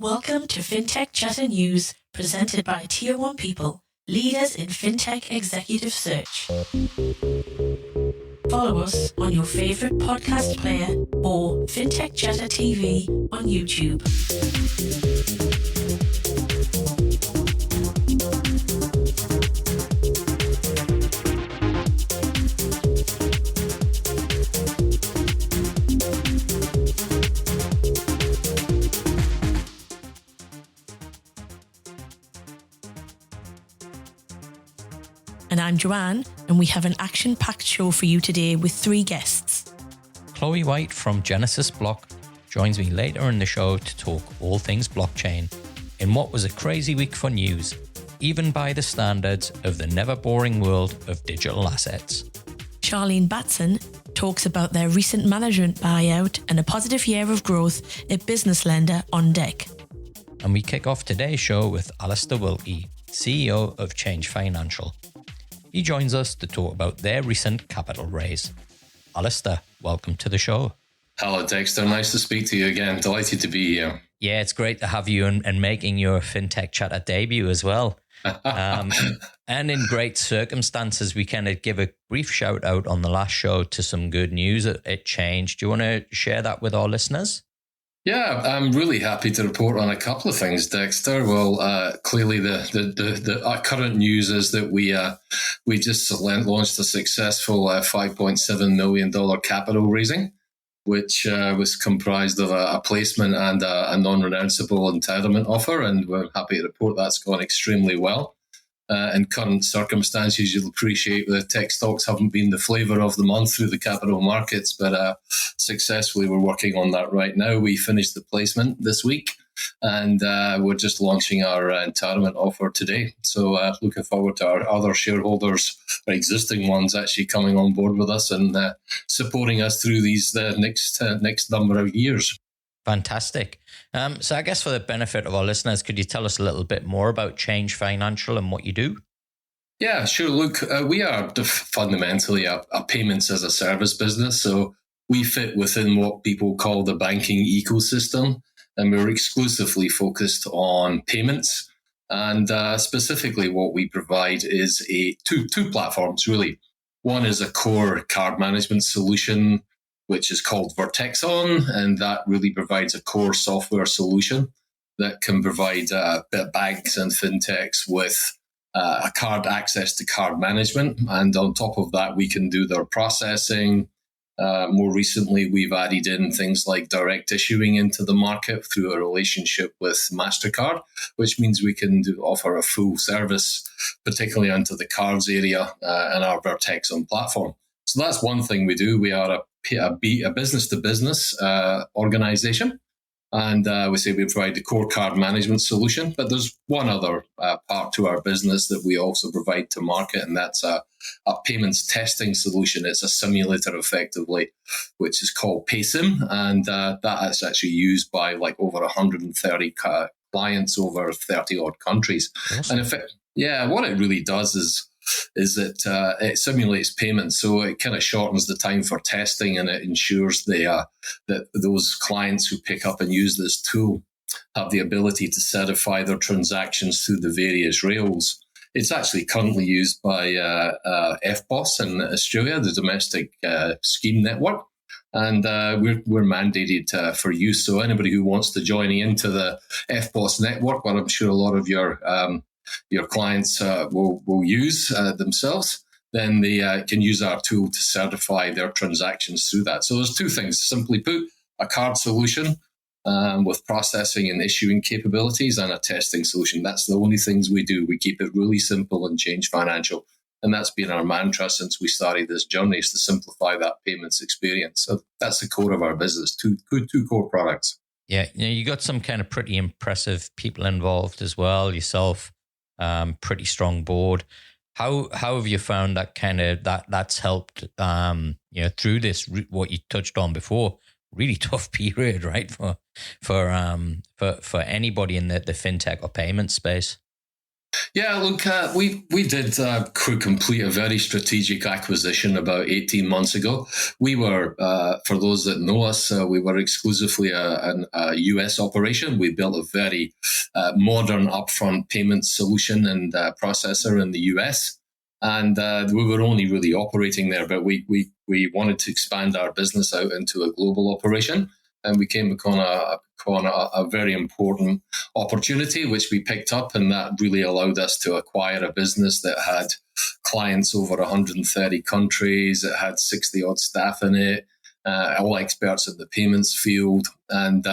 Welcome to Fintech Chatter News, presented by Tier 1 People, leaders in fintech executive search. Follow us on your favorite podcast player or Fintech Chatter TV on YouTube. And I'm Joanne, and we have an action-packed show for you today with 3 guests. Chloe White from Genesis Block joins me later in the show to talk all things blockchain in what was a crazy week for news, even by the standards of the never-boring world of digital assets. Charlene Batson talks about their recent management buyout and a positive year of growth at business lender On Deck. And we kick off today's show with Alistair Wilkie, CEO of Change Financial. He joins us to talk about their recent capital raise. Alistair, welcome to the show. Hello, Dexter. Nice to speak to you again. Delighted to be here. Yeah, it's great to have you and making your Fintech Chatter debut as well. And in great circumstances, we kind of give a brief shout out on the last show to some good news at Change. Do you want to share that with our listeners? Yeah, I'm really happy to report on a couple of things, Dexter. Well, clearly the current news is that we just launched a successful $5.7 million capital raising, which was comprised of a placement and a non-renounceable entitlement offer, and we're happy to report that's gone extremely well. In current circumstances, you'll appreciate the tech stocks haven't been the flavour of the month through the capital markets, but successfully we're working on that right now. We finished the placement this week, and we're just launching our entitlement offer today. So looking forward to our other shareholders, our existing ones, actually coming on board with us and supporting us through these next number of years. Fantastic. So I guess for the benefit of our listeners, could you tell us a little bit more about Change Financial and what you do? Yeah, sure. Look, we are fundamentally a payments as a service business. So we fit within what people call the banking ecosystem, and we're exclusively focused on payments. And specifically what we provide is two platforms, really. One is a core card management solution, which is called Vertexon, and that really provides a core software solution that can provide banks and fintechs with a card access to card management. And on top of that, we can do their processing. More recently, we've added in things like direct issuing into the market through a relationship with MasterCard, which means we can offer a full service, particularly onto the cards area and our Vertexon platform. So that's one thing we do. We are a business-to-business organization, and we say we provide the core card management solution. But there's one other part to our business that we also provide to market, and that's a payments testing solution. It's a simulator, effectively, which is called PaySim, and that is actually used by like over 130 clients over 30-odd countries. Awesome. And what it really does is that it simulates payments, so it kind of shortens the time for testing, and it ensures that those clients who pick up and use this tool have the ability to certify their transactions through the various rails. It's actually currently used by FBOS in Australia, the domestic scheme network, and we're mandated for use. So anybody who wants to join into the FBOS network, well, I'm sure a lot of your clients will use themselves, then they can use our tool to certify their transactions through that. So there's two things. Simply put, a card solution with processing and issuing capabilities, and a testing solution. That's the only things we do. We keep it really simple and Change Financial. And that's been our mantra since we started this journey, is to simplify that payments experience. So that's the core of our business, two core products. Yeah, you got some kind of pretty impressive people involved as well, yourself. Pretty strong board. How have you found that that's helped through this, what you touched on before, really tough period, right, for anybody in the fintech or payment space? Yeah, look, we did complete a very strategic acquisition about 18 months ago. We were, for those that know us, we were exclusively a US operation. We built a very modern upfront payment solution and processor in the US. And we were only really operating there, but we wanted to expand our business out into a global operation. And we came upon a very important opportunity, which we picked up, and that really allowed us to acquire a business that had clients over 130 countries. It had 60 odd staff in it, all experts in the payments field, and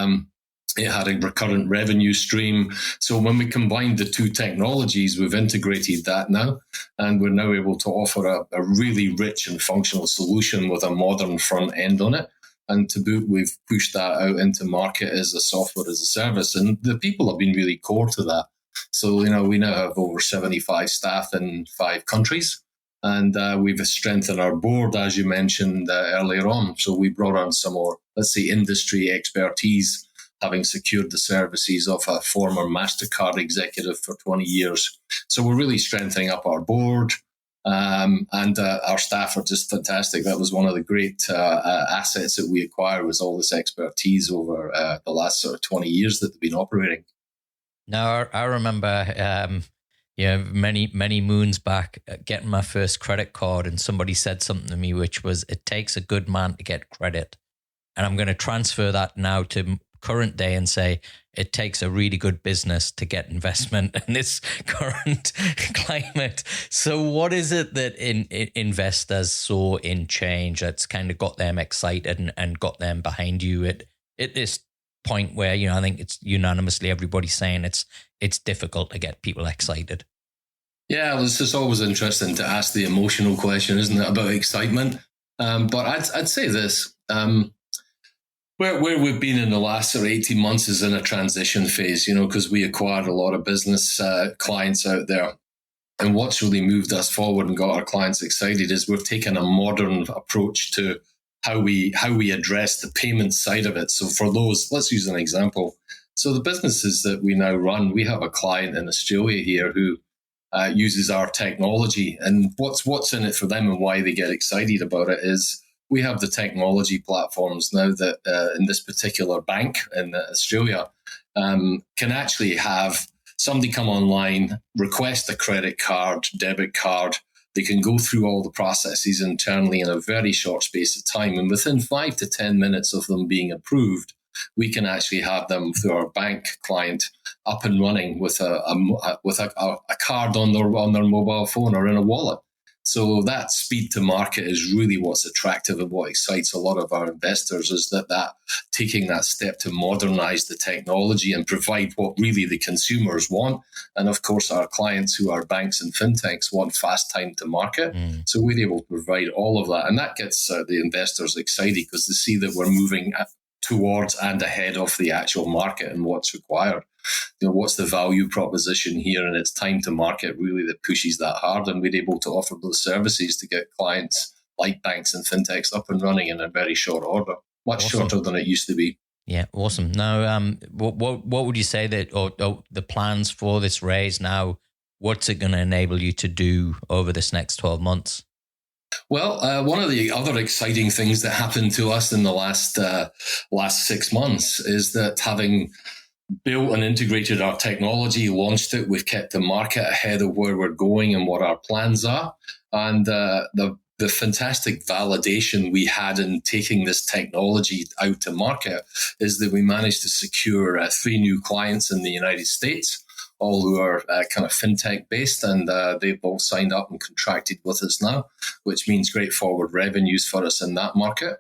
it had a recurrent revenue stream. So when we combined the two technologies, we've integrated that now, and we're now able to offer a really rich and functional solution with a modern front end on it. And to boot, we've pushed that out into market as a software as a service. And the people have been really core to that. So, we now have over 75 staff in 5 countries. And we've strengthened our board, as you mentioned earlier on. So we brought on some more, let's say, industry expertise, having secured the services of a former MasterCard executive for 20 years. So we're really strengthening up our board. And our staff are just fantastic. That was one of the great assets that we acquired, was all this expertise over the last sort of 20 years that they've been operating. Now, I remember, many moons back, getting my first credit card, and somebody said something to me, which was, "It takes a good man to get credit." And I'm going to transfer that now to current day and say, it takes a really good business to get investment in this current climate. So what is it that investors saw in change that's kind of got them excited and got them behind you at this point where, I think it's unanimously everybody saying it's difficult to get people excited? Yeah, it's just always interesting to ask the emotional question, isn't it, about excitement? But I'd say this. Where we've been in the last 18 months is in a transition phase, because we acquired a lot of business clients out there. And what's really moved us forward and got our clients excited is we've taken a modern approach to how we address the payment side of it. So for those, let's use an example. So the businesses that we now run, we have a client in Australia here who uses our technology. And what's in it for them and why they get excited about it is, we have the technology platforms now that in this particular bank in Australia can actually have somebody come online, request a credit card, debit card. They can go through all the processes internally in a very short space of time. And within 5 to 10 minutes of them being approved, we can actually have them through our bank client up and running with a card on their mobile phone or in a wallet. So that speed to market is really what's attractive and what excites a lot of our investors, is that taking that step to modernize the technology and provide what really the consumers want. And of course, our clients who are banks and fintechs want fast time to market. So we're able to provide all of that. And that gets the investors excited because they see that we're moving towards and ahead of the actual market and what's required. What's the value proposition here? And it's time to market really that pushes that hard. And we're able to offer those services to get clients like banks and fintechs up and running in a very short order, much shorter than it used to be. Yeah, awesome. Now, what would you say that, or the plans for this raise now, what's it going to enable you to do over this next 12 months? Well, one of the other exciting things that happened to us in the last 6 months is that having built and integrated our technology, launched it, we've kept the market ahead of where we're going and what our plans are. And the fantastic validation we had in taking this technology out to market is that we managed to secure 3 new clients in the United States, all who are kind of fintech based, and they've all signed up and contracted with us now, which means great forward revenues for us in that market.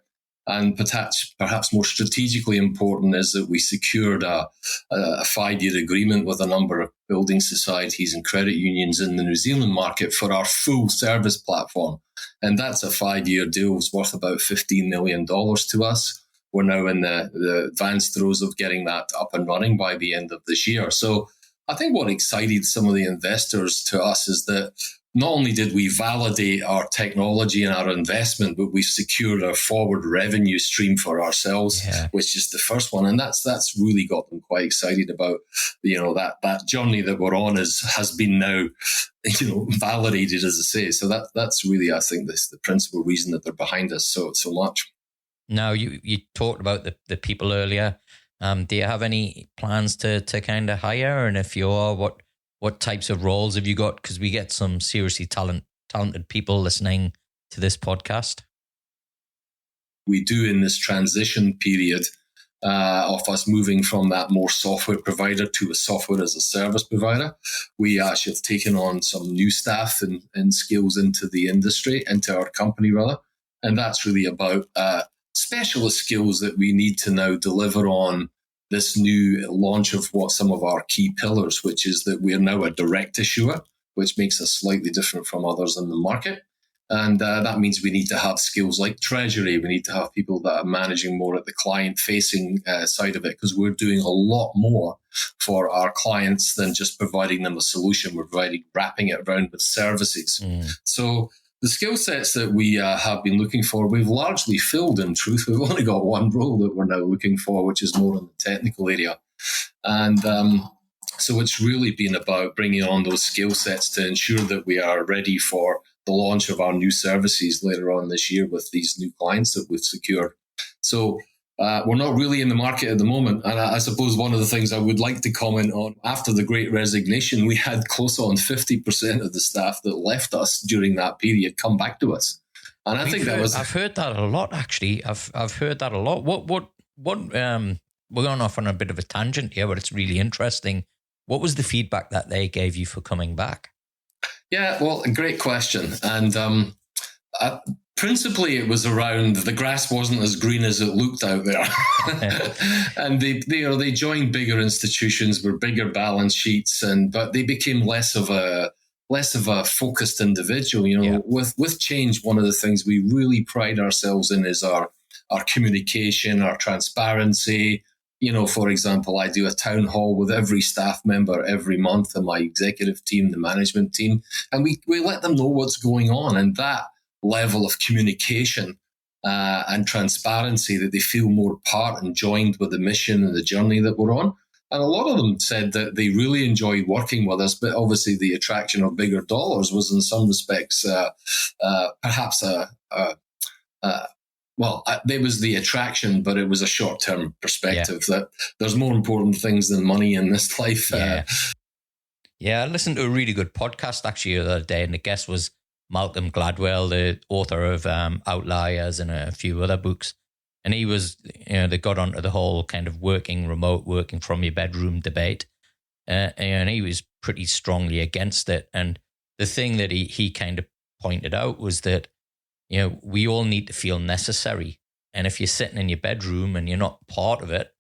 And perhaps more strategically important is that we secured a 5-year agreement with a number of building societies and credit unions in the New Zealand market for our full service platform. And that's a 5-year deal. It's worth about $15 million to us. We're now in the advanced throes of getting that up and running by the end of this year. So I think what excited some of the investors to us is that not only did we validate our technology and our investment, but we've secured a forward revenue stream for ourselves, which is the first one. And that's really got them quite excited about, that journey that we're on has been now, validated, as I say. So that's really, I think, the principal reason that they're behind us so much. Now, you talked about the people earlier. Do you have any plans to kind of hire? And if you are, what types of roles have you got? Because we get some seriously talented people listening to this podcast. We do in this transition period of us moving from that more software provider to a software as a service provider. We actually have taken on some new staff and skills into the industry, into our company rather. And that's really about specialist skills that we need to now deliver on this new launch of what some of our key pillars, which is that we're now a direct issuer, which makes us slightly different from others in the market. And that means we need to have skills like treasury. We need to have people that are managing more at the client-facing side of it, because we're doing a lot more for our clients than just providing them a solution. We're wrapping it around with services. So the skill sets that we have been looking for, we've largely filled, in truth. We've only got one role that we're now looking for, which is more in the technical area. And so it's really been about bringing on those skill sets to ensure that we are ready for the launch of our new services later on this year with these new clients that we've secured. So we're not really in the market at the moment. And I suppose one of the things I would like to comment on, after the Great Resignation, we had close on 50% of the staff that left us during that period come back to us. And I've heard that a lot, actually. I've heard that a lot. What we're going off on a bit of a tangent here, but it's really interesting. What was the feedback that they gave you for coming back? Yeah, well, a great question. And principally, it was around the grass wasn't as green as it looked out there. And they joined bigger institutions with bigger balance sheets, but they became less of a focused individual. With change, one of the things we really pride ourselves in is our communication, our transparency. For example, I do a town hall with every staff member every month, and my executive team, the management team, and we let them know what's going on. And that level of communication and transparency, that they feel more part and joined with the mission and the journey that we're on. And a lot of them said that they really enjoyed working with us, but obviously the attraction of bigger dollars was in some respects perhaps there was the attraction, but it was a short-term perspective that there's more important things than money in this life. I listened to a really good podcast actually the other day, and the guest was Malcolm Gladwell, the author of Outliers and a few other books. And he was, they got onto the whole kind of remote working from your bedroom debate. And he was pretty strongly against it. And the thing that he kind of pointed out was that, we all need to feel necessary. And if you're sitting in your bedroom and you're not part of it,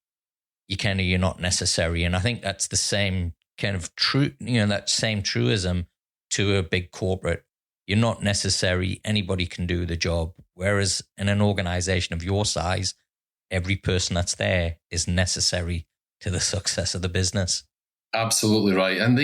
you're not necessary. And I think that's the same kind of that same truism to a big corporate. You're not necessary. Anybody can do the job. Whereas in an organization of your size, every person that's there is necessary to the success of the business. Absolutely right. And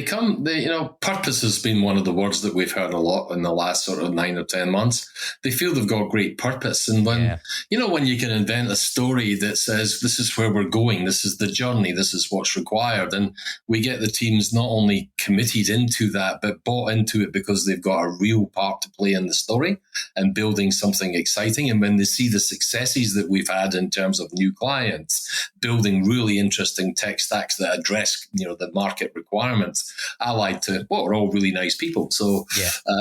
purpose has been one of the words that we've heard a lot in the last sort of 9 or 10 months. They feel they've got great purpose. And when you can invent a story that says, this is where we're going, this is the journey, this is what's required. And we get the teams not only committed into that, but bought into it because they've got a real part to play in the story and building something exciting. And when they see the successes that we've had in terms of new clients, building really interesting tech stacks that address, the market requirements, allied to what are all really nice people. So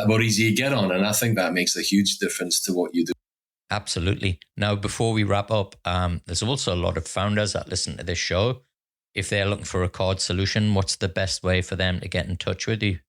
more easy to get on. And I think that makes a huge difference to what you do. Absolutely. Now, before we wrap up, there's also a lot of founders that listen to this show. If they're looking for a card solution, what's the best way for them to get in touch with you?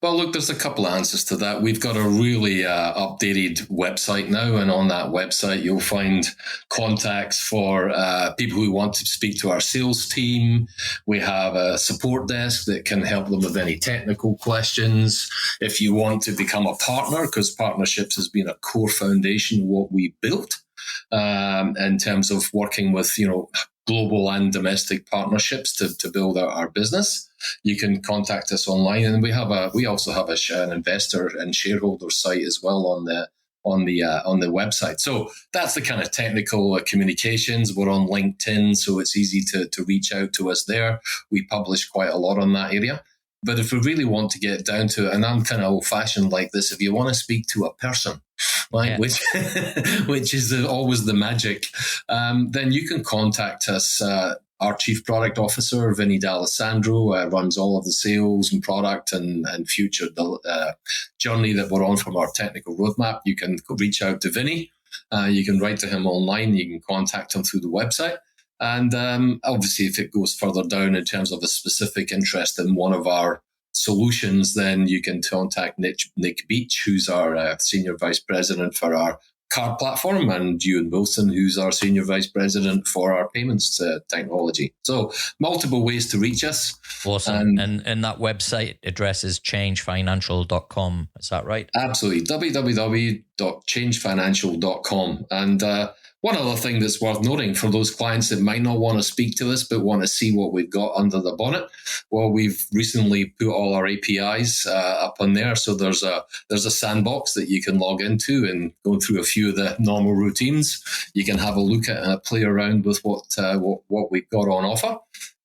Well, look, there's a couple of answers to that. We've got a really updated website now, and on that website, you'll find contacts for people who want to speak to our sales team. We have a support desk that can help them with any technical questions. If you want to become a partner, because partnerships has been a core foundation of what we built in terms of working with, global and domestic partnerships to build out our business, you can contact us online. And we also have an investor and shareholder site as well on the website. So that's the kind of technical communications. We're on LinkedIn, so it's easy to reach out to us there. We publish quite a lot on that area. But if we really want to get down to it, and I'm kind of old-fashioned like this, if you want to speak to a person, right, which is always the magic, then you can contact us. Our Chief Product Officer, Vinny D'Alessandro, runs all of the sales and product and future journey that we're on from our technical roadmap. You can reach out to Vinny. You can write to him online. You can contact him through the website. And obviously, if it goes further down in terms of a specific interest in one of our solutions, then you can contact Nick Beach, who's our Senior Vice President for our card platform, and Ewan Wilson, who's our Senior Vice President for our payments technology. So multiple ways to reach us. Awesome. And that website address is changefinancial.com. Is that right? Absolutely. www.changefinancial.com. And one other thing that's worth noting for those clients that might not want to speak to us but want to see what we've got under the bonnet, well, we've recently put all our APIs up on there. So there's a sandbox that you can log into and go through a few of the normal routines. You can have a look at play around with what we've got on offer.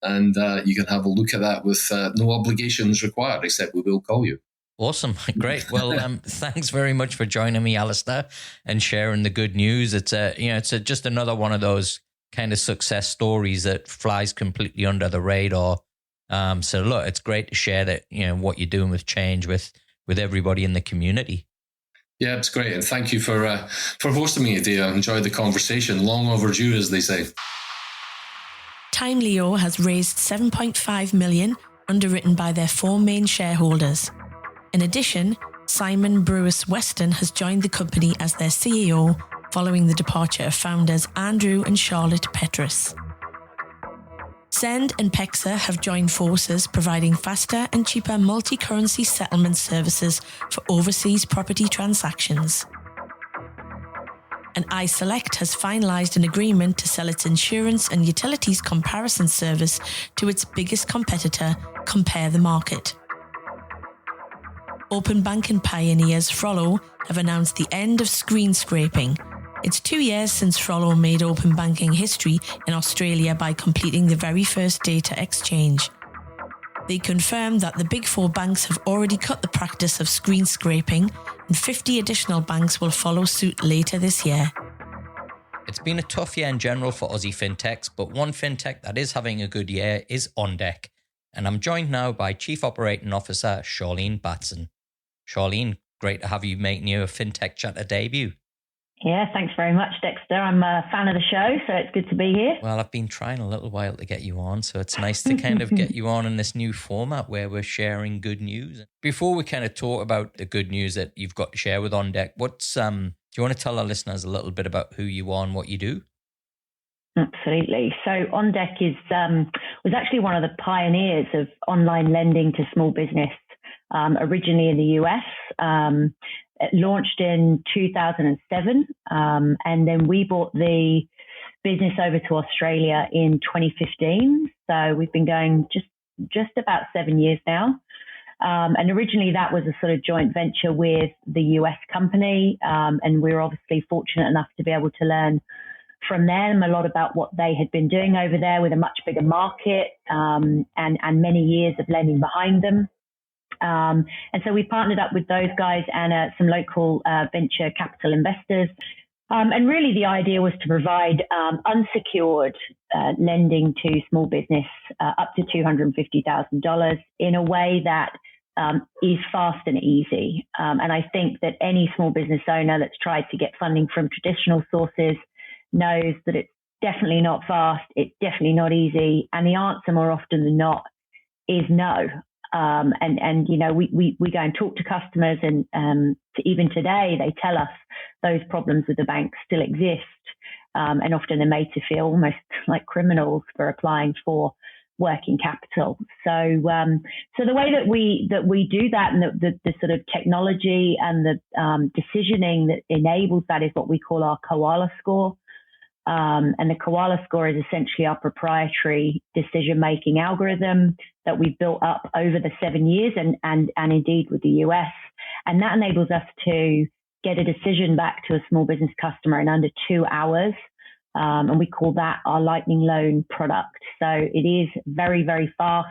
And you can have a look at that with no obligations required, except we will call you. Awesome. Great. Well, thanks very much for joining me, Alistair, and sharing the good news. It's just another one of those kind of success stories that flies completely under the radar. So look, it's great to share that, what you're doing with Change with everybody in the community. Yeah, it's great. And thank you for hosting me today. I enjoyed the conversation. Long overdue, as they say. Timeleo has raised $7.5 million, underwritten by their 4 main shareholders. In addition, Simon Brewis Weston has joined the company as their CEO following the departure of founders Andrew and Charlotte Petrus. Send and Pexa have joined forces, providing faster and cheaper multi-currency settlement services for overseas property transactions. And iSelect has finalised an agreement to sell its insurance and utilities comparison service to its biggest competitor, Compare the Market. Open banking pioneers Frollo have announced the end of screen scraping. It's 2 years since Frollo made open banking history in Australia by completing the very first data exchange. They confirmed that the Big Four banks have already cut the practice of screen scraping, and 50 additional banks will follow suit later this year. It's been a tough year in general for Aussie fintechs, but one fintech that is having a good year is OnDeck. And I'm joined now by Chief Operating Officer Charlene Batson. Charlene, great to have you making your Fintech Chatter debut. Yeah, thanks very much, Dexter. I'm a fan of the show, so it's good to be here. Well, I've been trying a little while to get you on, so it's nice to kind of get you on in this new format where we're sharing good news. Before we kind of talk about the good news that you've got to share with OnDeck, do you want to tell our listeners a little bit about who you are and what you do? Absolutely. So OnDeck was actually one of the pioneers of online lending to small business, originally in the US. It launched in 2007, and then we brought the business over to Australia in 2015. So we've been going just about 7 years now. And originally that was a sort of joint venture with the US company, and we were obviously fortunate enough to be able to learn from them a lot about what they had been doing over there with a much bigger market, and many years of lending behind them. And so we partnered up with those guys and some local venture capital investors. And really the idea was to provide unsecured lending to small business up to $250,000 in a way that is fast and easy. And I think that any small business owner that's tried to get funding from traditional sources knows that it's definitely not fast, it's definitely not easy, and the answer more often than not is no. And you know, we go and talk to customers, and even today they tell us those problems with the banks still exist, and often they're made to feel almost like criminals for applying for working capital. So the way that we do that, and the sort of technology and the decisioning that enables that is what we call our koala score. And the Koala score is essentially our proprietary decision-making algorithm that we've built up over the 7 years and indeed with the US. And that enables us to get a decision back to a small business customer in under 2 hours. And we call that our Lightning Loan product. So it is very, very fast.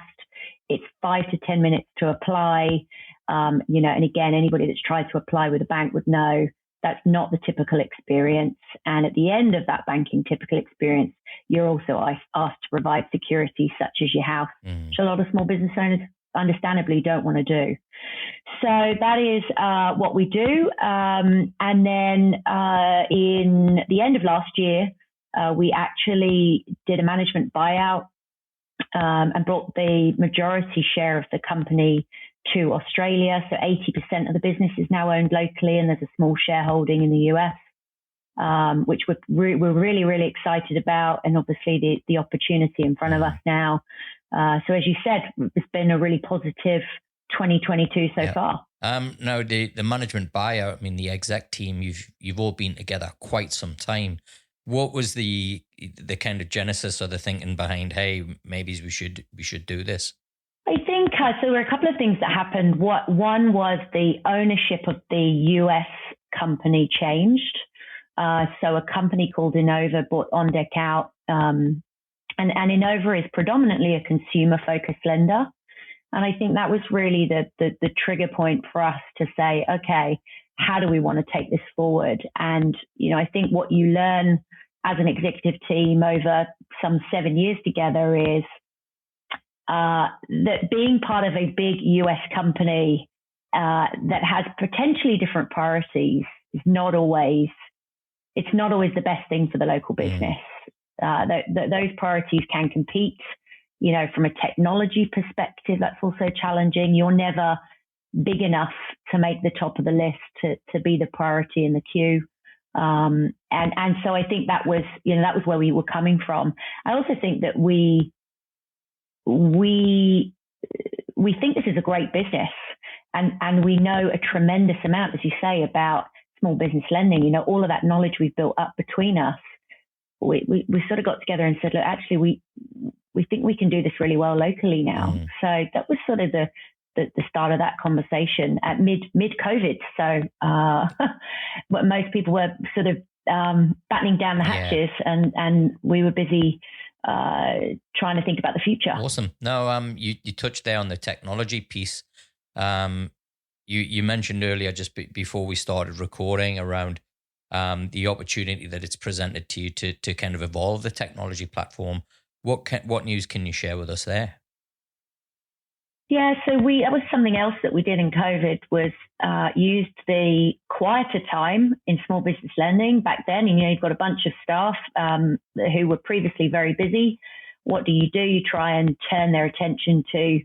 It's 5 to 10 minutes to apply. And again, anybody that's tried to apply with a bank would know that's not the typical experience. And at the end of that banking typical experience, you're also asked to provide security such as your house, which a lot of small business owners understandably don't want to do. So that is what we do. And then in the end of last year, we actually did a management buyout and brought the majority share of the company to Australia. So 80% of the business is now owned locally, and there's a small shareholding in the US, which we're really, really excited about, and obviously the opportunity in front of us now. So as you said, it's been a really positive 2022 so far. Now the management buyout, I mean, the exec team, you've all been together quite some time. What was the kind of genesis or the thinking behind, hey, maybe we should do this? I think so. There were a couple of things that happened. One was the ownership of the US company changed. So a company called Innova bought OnDeck out, and Innova is predominantly a consumer-focused lender. And I think that was really the trigger point for us to say, okay, how do we want to take this forward? And I think what you learn as an executive team over some 7 years together is that being part of a big US company that has potentially different priorities is not always the best thing for the local business. Those priorities can compete. From a technology perspective, that's also challenging. You're never big enough to make the top of the list to be the priority in the queue. And so I think that was where we were coming from. I also think that we think this is a great business, and we know a tremendous amount, as you say, about small business lending. All of that knowledge we've built up between us. We sort of got together and said, look, actually, we think we can do this really well locally now. So that was sort of the start of that conversation at mid-COVID. So most people were sort of battening down the hatches, and we were busy trying to think about the future. Awesome. No, you touched there on the technology piece. You mentioned earlier, just before we started recording, around the opportunity that it's presented to you to kind of evolve the technology platform. What news can you share with us there? Yeah, so that was something else that we did in COVID, was used the quieter time in small business lending back then. And, you've got a bunch of staff who were previously very busy. What do? You try and turn their attention to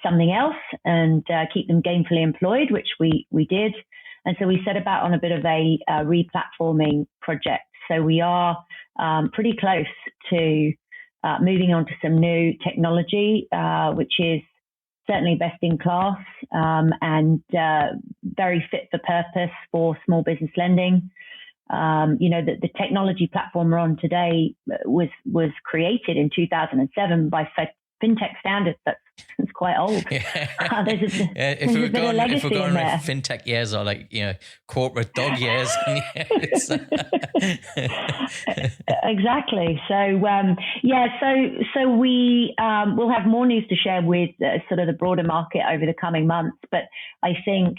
something else and keep them gainfully employed, which we did. And so we set about on a bit of a re-platforming project. So we are pretty close to moving on to some new technology, which is certainly best in class and very fit for purpose for small business lending. The technology platform we're on today was created in 2007 by Fintech standards. That's quite old. If we're going with Fintech years, or corporate dog years. Exactly. So we will have more news to share with sort of the broader market over the coming months. But I think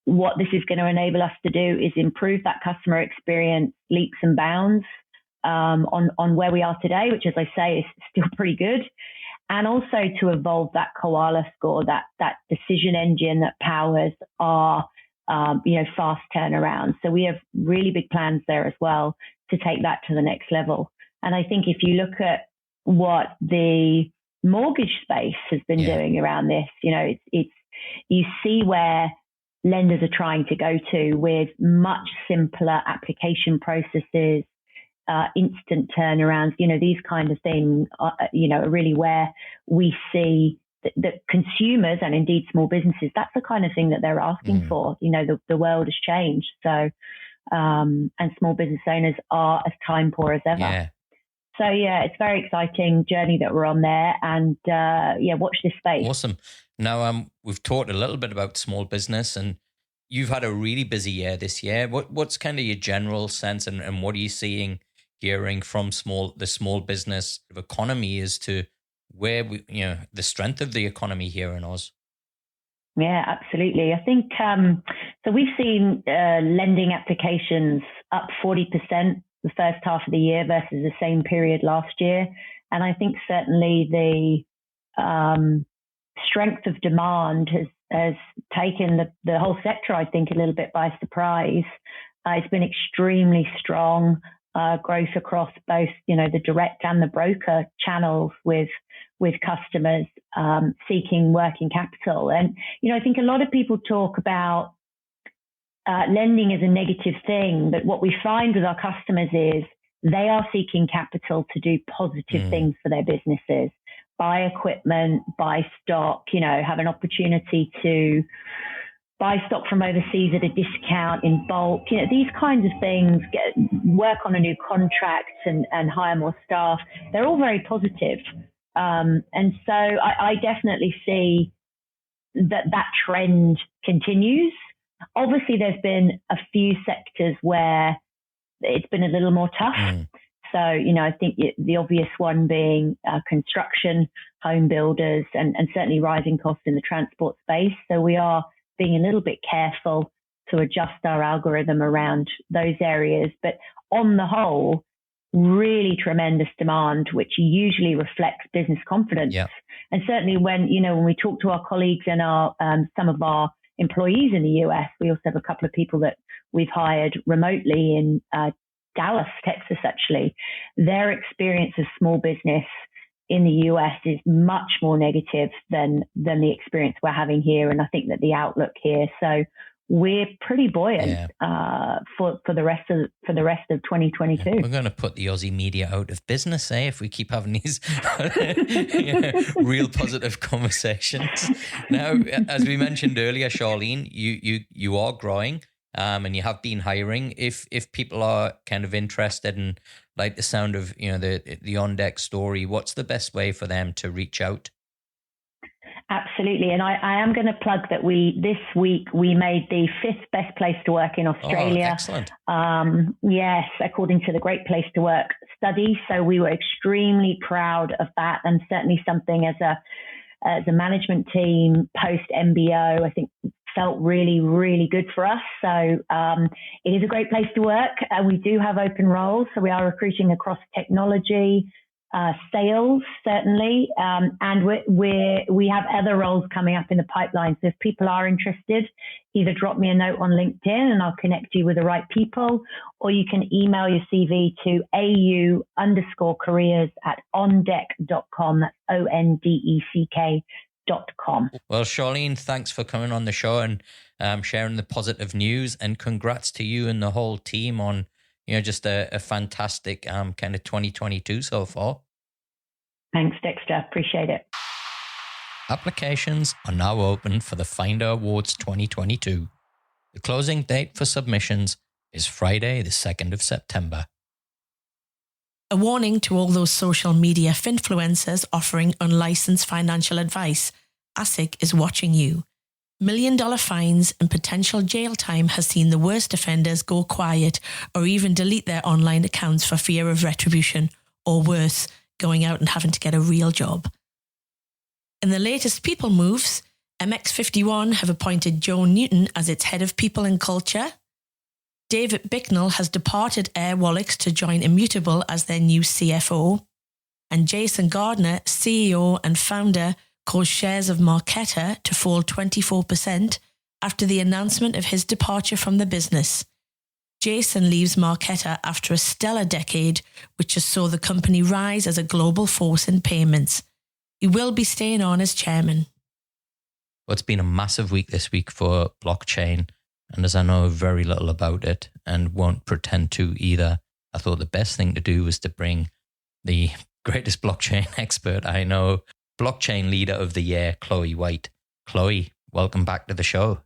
what this is going to enable us to do is improve that customer experience leaps and bounds on where we are today, which, as I say, is still pretty good. And also to evolve that Koala score, that decision engine that powers our, fast turnaround. So we have really big plans there as well to take that to the next level. And I think if you look at what the mortgage space has been doing around this, it's you see where lenders are trying to go to with much simpler application processes, instant turnarounds, these kind of things, are really where we see that consumers and indeed small businesses, that's the kind of thing that they're asking for. The world has changed. So and small business owners are as time poor as ever. Yeah. So it's a very exciting journey that we're on there, and watch this space. Awesome. Now, we've talked a little bit about small business, and you've had a really busy year this year. What's kind of your general sense, and what are you seeing, hearing from the small business economy as to where the strength of the economy here in Oz? Yeah, absolutely. I think so. We've seen lending applications up 40% the first half of the year versus the same period last year, and I think certainly the strength of demand has taken the whole sector, I think, a little bit by surprise. It's been extremely strong growth across both, the direct and the broker channels with customers seeking working capital. And, I think a lot of people talk about lending as a negative thing, but what we find with our customers is they are seeking capital to do positive things for their businesses, buy equipment, buy stock, have an opportunity to buy stock from overseas at a discount in bulk, these kinds of things, work on a new contract and hire more staff. They're all very positive. And so I definitely see that trend continues. Obviously, there's been a few sectors where it's been a little more tough. So, I think the obvious one being construction, home builders, and certainly rising costs in the transport space. So we are being a little bit careful to adjust our algorithm around those areas. But on the whole, really tremendous demand, which usually reflects business confidence. Yep. And certainly when we talk to our colleagues and some of our employees in the US, we also have a couple of people that we've hired remotely in Dallas, Texas, actually. Their experience of small business in the US is much more negative than the experience we're having here. And I think that the outlook here, so we're pretty buoyant for the rest of 2022. We're going to put the Aussie media out of business, if we keep having these real positive conversations. Now, as we mentioned earlier, Charlene, you are growing, and you have been hiring. If people are kind of interested in like the sound of the On Deck story, what's the best way for them to reach out? Absolutely. And I am going to plug that this week we made the 5th best place to work in Australia. Oh, excellent. Yes, according to the Great Place to Work study. So we were extremely proud of that, and certainly something as a management team post MBO, I think felt really, really good for us. So it is a great place to work. We do have open roles. So we are recruiting across technology, sales, certainly. And we have other roles coming up in the pipeline. So if people are interested, either drop me a note on LinkedIn and I'll connect you with the right people, or you can email your CV to au_careers@ondeck.com. That's ONDECK.com. Well, Charlene, thanks for coming on the show and sharing the positive news, and congrats to you and the whole team on just a fantastic kind of 2022 so far. Thanks, Dexter. Appreciate it. Applications are now open for the Finder Awards 2022. The closing date for submissions is Friday, the 2nd of September. A warning to all those social media finfluencers offering unlicensed financial advice. ASIC is watching you. $1 million fines and potential jail time has seen the worst offenders go quiet or even delete their online accounts for fear of retribution, or worse, going out and having to get a real job. In the latest people moves, MX51 have appointed Joan Newton as its head of people and culture. David Bicknell has departed Airwallex to join Immutable as their new CFO. And Jason Gardner, CEO and founder, caused shares of Marqeta to fall 24% after the announcement of his departure from the business. Jason leaves Marqeta after a stellar decade, which has saw the company rise as a global force in payments. He will be staying on as chairman. Well, it's been a massive week this week for blockchain, and as I know very little about it and won't pretend to either, I thought the best thing to do was to bring the greatest blockchain expert I know, Blockchain Leader of the Year, Chloe White. Chloe, welcome back to the show.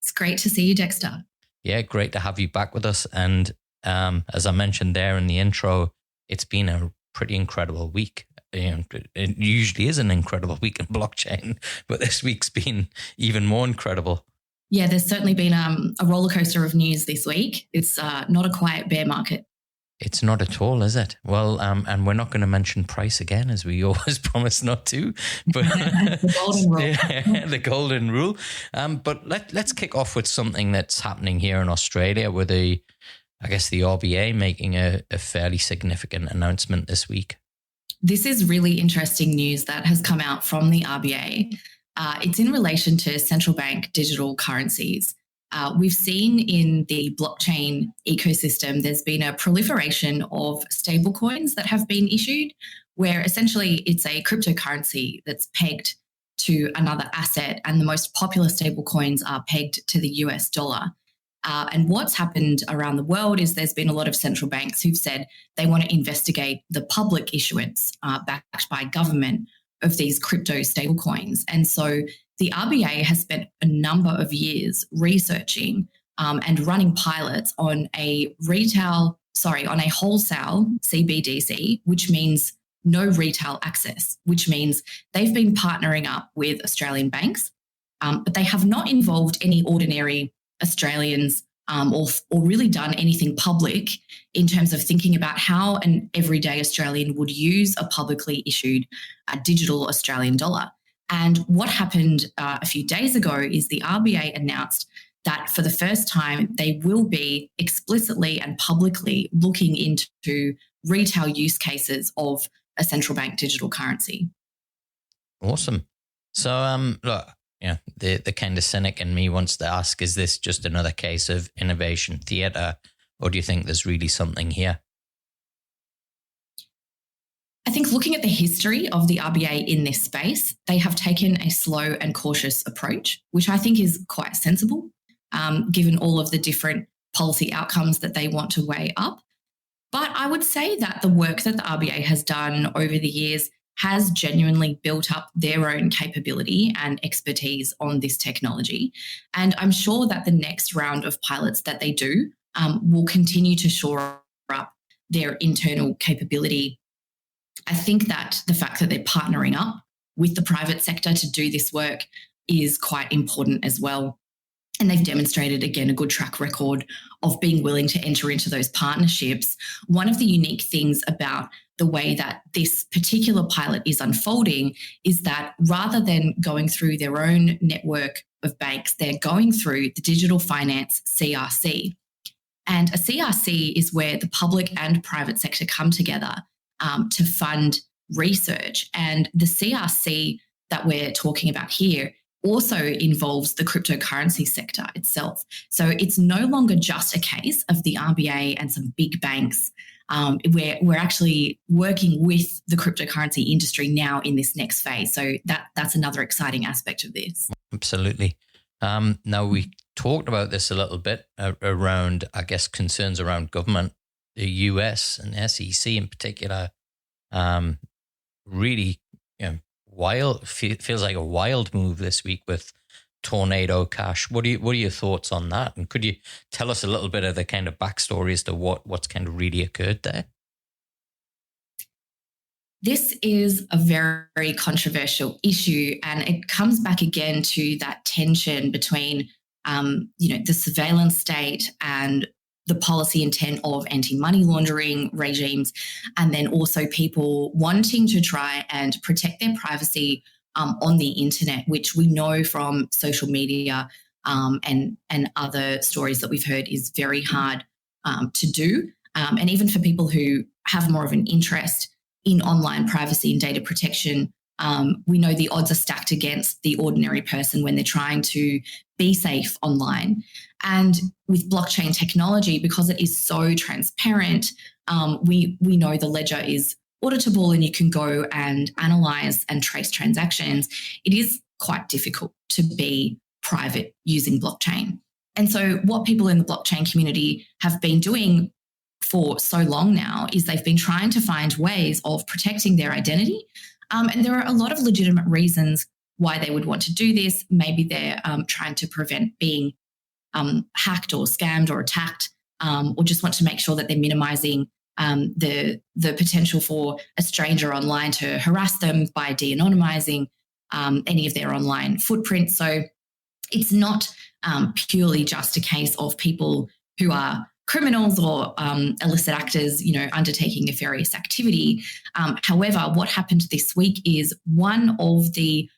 It's great to see you, Dexter. Yeah, great to have you back with us. And as I mentioned there in the intro, it's been a pretty incredible week. It usually is an incredible week in blockchain, but this week's been even more incredible. Yeah, there's certainly been a roller coaster of news this week. It's not a quiet bear market. It's not at all, is it? Well, and we're not going to mention price again, as we always promise not to. But the golden rule. Yeah, the golden rule. But let's kick off with something that's happening here in Australia, with the RBA making a fairly significant announcement this week. This is really interesting news that has come out from the RBA. It's in relation to central bank digital currencies. We've seen in the blockchain ecosystem, there's been a proliferation of stablecoins that have been issued, where essentially it's a cryptocurrency that's pegged to another asset, and the most popular stablecoins are pegged to the US dollar. And what's happened around the world is there's been a lot of central banks who've said they want to investigate the public issuance backed by government of these crypto stablecoins. And so the RBA has spent a number of years researching and running pilots on a wholesale CBDC, which means no retail access, which means they've been partnering up with Australian banks, but they have not involved any ordinary Australians or really done anything public in terms of thinking about how an everyday Australian would use a publicly issued digital Australian dollar. And what happened a few days ago is the RBA announced that for the first time, they will be explicitly and publicly looking into retail use cases of a central bank digital currency. Awesome. So, look, the kind of cynic in me wants to ask, is this just another case of innovation theatre, or do you think there's really something here? I think looking at the history of the RBA in this space, they have taken a slow and cautious approach, which I think is quite sensible, given all of the different policy outcomes that they want to weigh up. But I would say that the work that the RBA has done over the years has genuinely built up their own capability and expertise on this technology. And I'm sure that the next round of pilots that they do will continue to shore up their internal capability. I think that the fact that they're partnering up with the private sector to do this work is quite important as well. And they've demonstrated, again, a good track record of being willing to enter into those partnerships. One of the unique things about the way that this particular pilot is unfolding is that rather than going through their own network of banks, they're going through the Digital Finance CRC. And a CRC is where the public and private sector come together to fund research. And the CRC that we're talking about here also involves the cryptocurrency sector itself. So it's no longer just a case of the RBA and some big banks. We're actually working with the cryptocurrency industry now in this next phase. So that's another exciting aspect of this. Absolutely. Now, we talked about this a little bit around, I guess, concerns around government. The US and SEC in particular, really, wild. Feels like a wild move this week with Tornado Cash. What are your thoughts on that? And could you tell us a little bit of the kind of backstory as to what's kind of really occurred there? This is a very controversial issue, and it comes back again to that tension between, the surveillance state and the policy intent of anti-money laundering regimes, and then also people wanting to try and protect their privacy on the internet, which we know from social media and other stories that we've heard is very hard to do. And even for people who have more of an interest in online privacy and data protection, we know the odds are stacked against the ordinary person when they're trying to be safe online. And with blockchain technology, because it is so transparent, we know the ledger is auditable and you can go and analyze and trace transactions. It is quite difficult to be private using blockchain. And so what people in the blockchain community have been doing for so long now is they've been trying to find ways of protecting their identity. And there are a lot of legitimate reasons why they would want to do this. Maybe they're trying to prevent being hacked or scammed or attacked, or just want to make sure that they're minimizing the potential for a stranger online to harass them by de-anonymizing any of their online footprints. So it's not purely just a case of people who are criminals or illicit actors, undertaking nefarious activity. However, what happened this week is one of the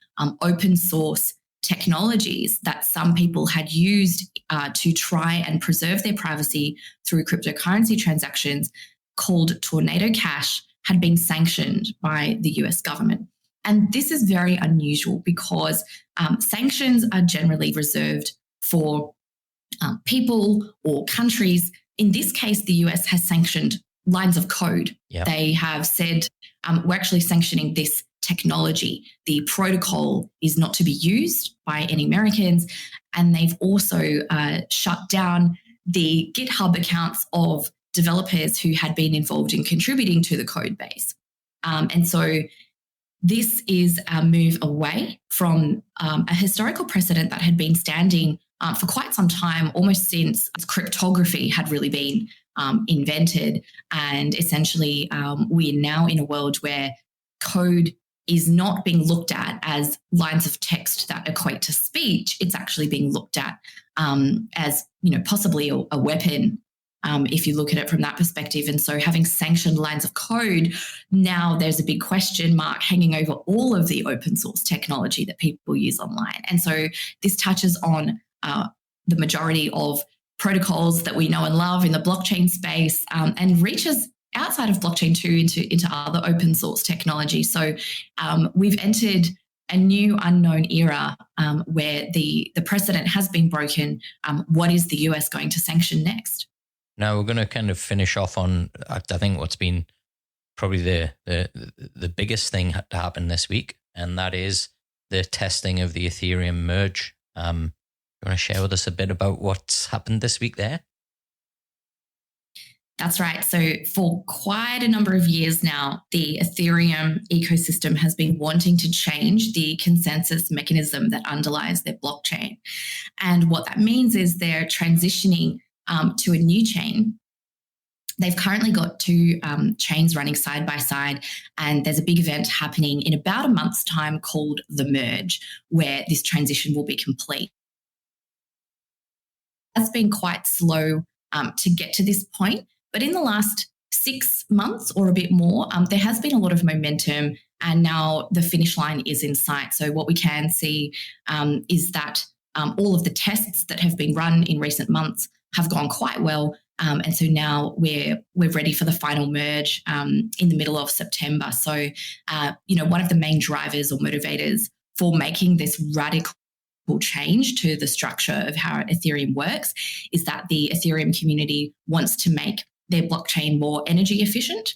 open source technologies that some people had used to try and preserve their privacy through cryptocurrency transactions, called Tornado Cash, had been sanctioned by the US government. And this is very unusual because sanctions are generally reserved for people or countries. In this case, the US has sanctioned lines of code. Yep. They have said, we're actually sanctioning this technology. The protocol is not to be used by any Americans. And they've also shut down the GitHub accounts of developers who had been involved in contributing to the code base. And so this is a move away from a historical precedent that had been standing for quite some time, almost since cryptography had really been invented. And essentially, we're now in a world where code is not being looked at as lines of text that equate to speech. It's actually being looked at as, possibly a weapon, if you look at it from that perspective. And so having sanctioned lines of code, now there's a big question mark hanging over all of the open source technology that people use online. And so this touches on the majority of protocols that we know and love in the blockchain space, and reaches outside of blockchain too into other open source technology. So we've entered a new unknown era where the precedent has been broken. What is the US going to sanction next? Now we're going to kind of finish off on, I think, what's been probably the biggest thing to happen this week, and that is the testing of the Ethereum merge. You want to share with us a bit about what's happened this week there? That's right. So for quite a number of years now, the Ethereum ecosystem has been wanting to change the consensus mechanism that underlies their blockchain. And what that means is they're transitioning to a new chain. They've currently got two chains running side by side, and there's a big event happening in about a month's time called the merge, where this transition will be complete. It's been quite slow to get to this point, but in the last 6 months or a bit more, there has been a lot of momentum, and now the finish line is in sight. So what we can see is that all of the tests that have been run in recent months have gone quite well. And so now we're ready for the final merge in the middle of September. So, one of the main drivers or motivators for making this radical change to the structure of how Ethereum works is that the Ethereum community wants to make their blockchain more energy efficient.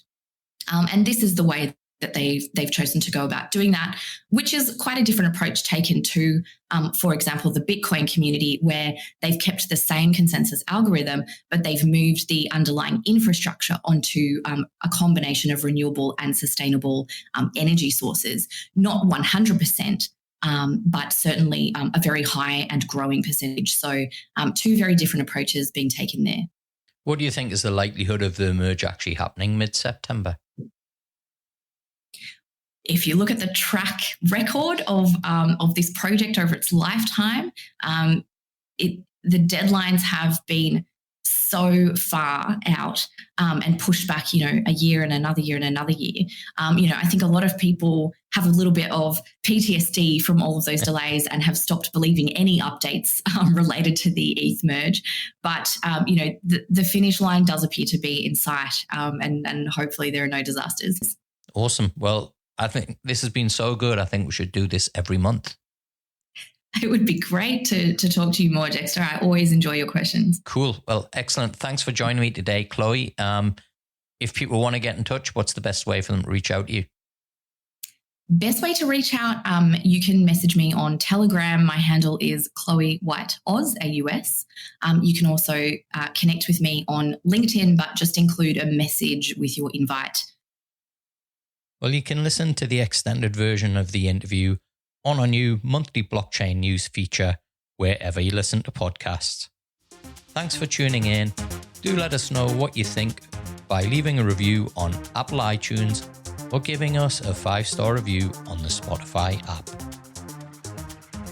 And this is the way that they've chosen to go about doing that, which is quite a different approach taken to, for example, the Bitcoin community, where they've kept the same consensus algorithm, but they've moved the underlying infrastructure onto a combination of renewable and sustainable energy sources, not 100%, but certainly a very high and growing percentage. So two very different approaches being taken there. What do you think is the likelihood of the merge actually happening mid-September? If you look at the track record of this project over its lifetime, the deadlines have been so far out and pushed back, a year and another year and another year. I think a lot of people have a little bit of PTSD from all of those delays and have stopped believing any updates related to the ETH merge. But, the finish line does appear to be in sight, and hopefully there are no disasters. Awesome. Well, I think this has been so good. I think we should do this every month. It would be great to talk to you more, Dexter. I always enjoy your questions. Cool. Well, excellent. Thanks for joining me today, Chloe. If people want to get in touch, what's the best way for them to reach out to you? Best way to reach out, you can message me on Telegram. My handle is Chloe White Oz, AUS. You can also connect with me on LinkedIn, but just include a message with your invite. Well, you can listen to the extended version of the interview on our new monthly blockchain news feature wherever you listen to podcasts. Thanks for tuning in. Do let us know what you think by leaving a review on Apple iTunes or giving us a 5-star review on the Spotify app.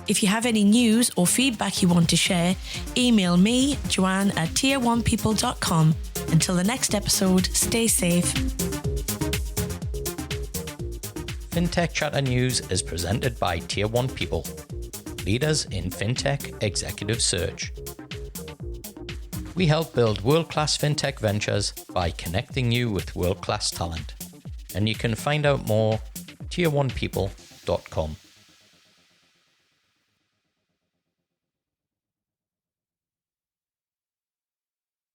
If you have any news or feedback you want to share, email me, Joanne, at tier1people.com. Until the next episode, stay safe. Fintech Chatter News is presented by Tier 1 People, leaders in fintech executive search. We help build world-class fintech ventures by connecting you with world-class talent. And you can find out more tier1people.com.